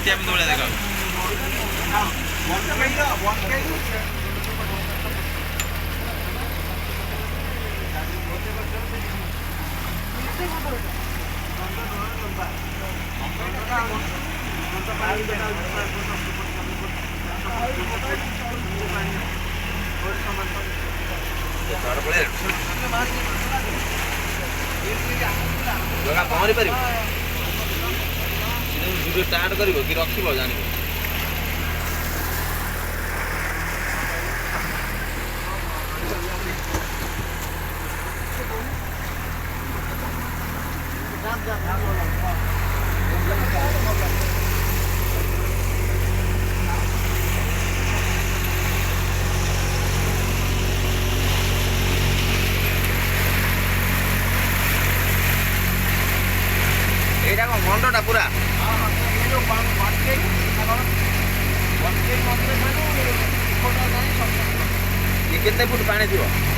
ଦେଖିବା ପାଇଁ ଭଳିଆ ଦେଖ। ଜଗା ପହଁରି ପାରିବ ଭିଡ଼ିଓ ଷ୍ଟାର୍ଟ କରିବ କି ରଖିବ ଜାଣିବ। এইটা କ'ଣ ମଣ୍ଡଟା ପୁରା କେତେ ଫୁଟ ପାଣି ଥିବ?